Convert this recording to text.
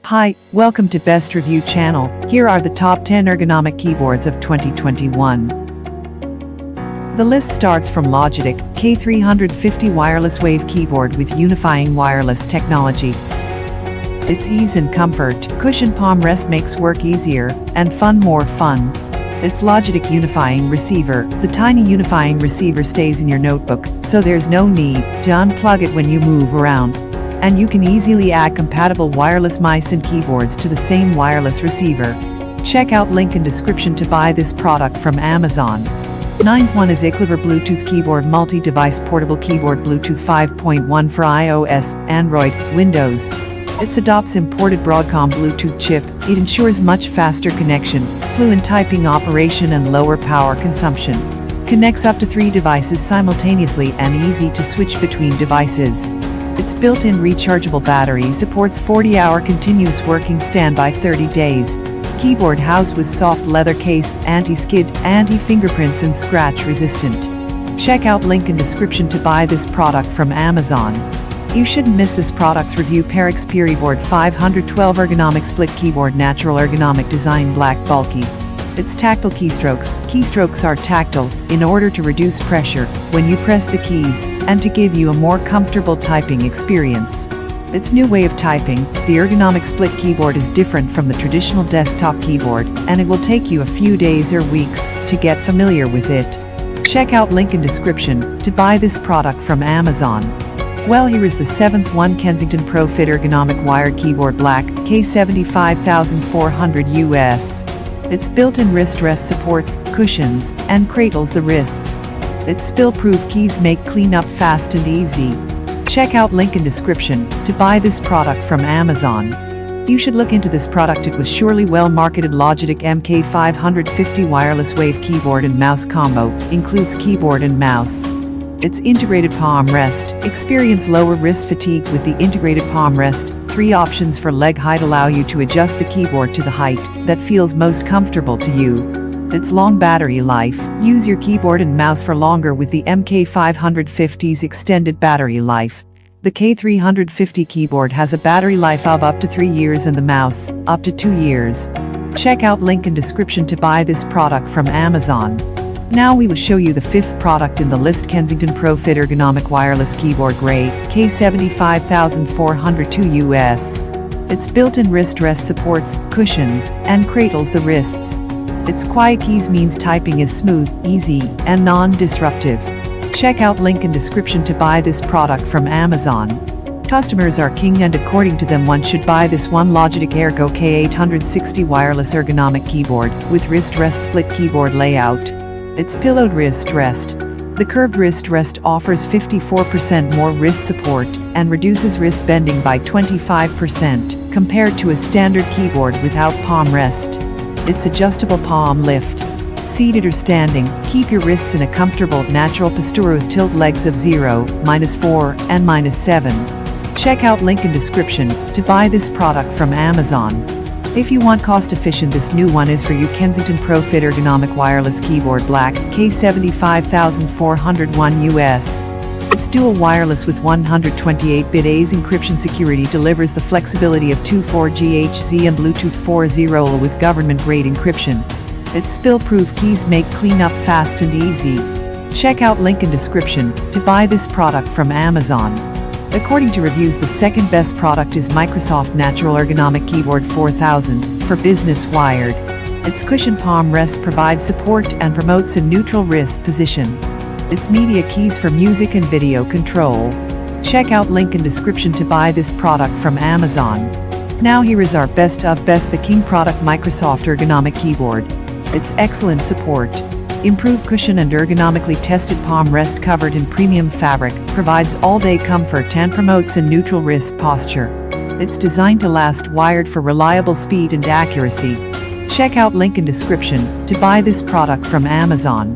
Hi, welcome to Best Review channel. Here are the top 10 ergonomic keyboards of 2021. The list starts from Logitech K350 wireless wave keyboard with unifying wireless technology. Its ease and comfort, cushion palm rest makes work easier, and fun more fun. Its Logitech Unifying receiver. The tiny unifying receiver stays in your notebook, so there's no need to unplug it when you move around. And you can easily add compatible wireless mice and keyboards to the same wireless receiver. Check out link in description to buy this product from Amazon. 9th one is iClever Bluetooth Keyboard Multi-Device Portable Keyboard Bluetooth 5.1 for iOS, Android, Windows. It adopts imported Broadcom Bluetooth chip. It ensures much faster connection, fluent typing operation and lower power consumption. Connects up to 3 devices simultaneously and easy to switch between devices. Its built-in rechargeable battery supports 40-hour continuous working standby 30 days. Keyboard housed with soft leather case, anti-skid, anti-fingerprints and scratch resistant. Check out link in description to buy this product from Amazon. You shouldn't miss this product's review. Perixx Perixx 512 Ergonomic Split Keyboard Natural Ergonomic Design Black Bulky. Its tactile keystrokes. Keystrokes are tactile, in order to reduce pressure when you press the keys, and to give you a more comfortable typing experience. Its new way of typing, the ergonomic split keyboard is different from the traditional desktop keyboard, and it will take you a few days or weeks to get familiar with it. Check out link in description to buy this product from Amazon. Well, here is the 7th one, Kensington Pro Fit Ergonomic Wired Keyboard Black, K75400 US. Its built-in wrist rest supports, cushions, and cradles the wrists. Its spill-proof keys make cleanup fast and easy. Check out link in description to buy this product from Amazon. You should look into this product. It was surely well-marketed. Logitech MK550 wireless wave keyboard and mouse combo, includes keyboard and mouse. Its integrated palm rest. Experience lower wrist fatigue with the integrated palm rest. 3 options for leg height allow you to adjust the keyboard to the height that feels most comfortable to you. Its long battery life. Use your keyboard and mouse for longer with the MK550's extended battery life. The K350 keyboard has a battery life of up to 3 years and the mouse, up to 2 years. Check out link in description to buy this product from Amazon. Now we will show you the 5th product in the list, Kensington Pro Fit Ergonomic Wireless Keyboard Gray, K75402 US. Its built-in wrist rest supports, cushions, and cradles the wrists. Its quiet keys means typing is smooth, easy, and non-disruptive. Check out link in description to buy this product from Amazon. Customers are king, and according to them one should buy this one, Logitech Ergo K860 wireless ergonomic keyboard with wrist rest split keyboard layout. Its pillowed wrist rest. The curved wrist rest offers 54% more wrist support and reduces wrist bending by 25% compared to a standard keyboard without palm rest. Its adjustable palm lift. Seated or standing, keep your wrists in a comfortable, natural posture with tilt legs of 0, -4, and -7. Check out link in description to buy this product from Amazon. If you want cost efficient, this new one is for you, Kensington Pro Fit Ergonomic Wireless Keyboard Black, K75401 US. Its dual wireless with 128-bit ACE encryption security delivers the flexibility of 2.4 and Bluetooth 4.0 with government-grade encryption. Its spill-proof keys make cleanup fast and easy. Check out link in description to buy this product from Amazon. According to reviews, the second best product is Microsoft Natural Ergonomic Keyboard 4000 for business wired. Its cushion palm rest provides support and promotes a neutral wrist position. Its media keys for music and video control. Check out link in description to buy this product from Amazon. Now here is our best of best, the king product, Microsoft Ergonomic Keyboard. Its excellent support, improved cushion and ergonomically tested palm rest covered in premium fabric, provides all-day comfort and promotes a neutral wrist posture. It's designed to last, wired for reliable speed and accuracy. Check out link in description to buy this product from Amazon.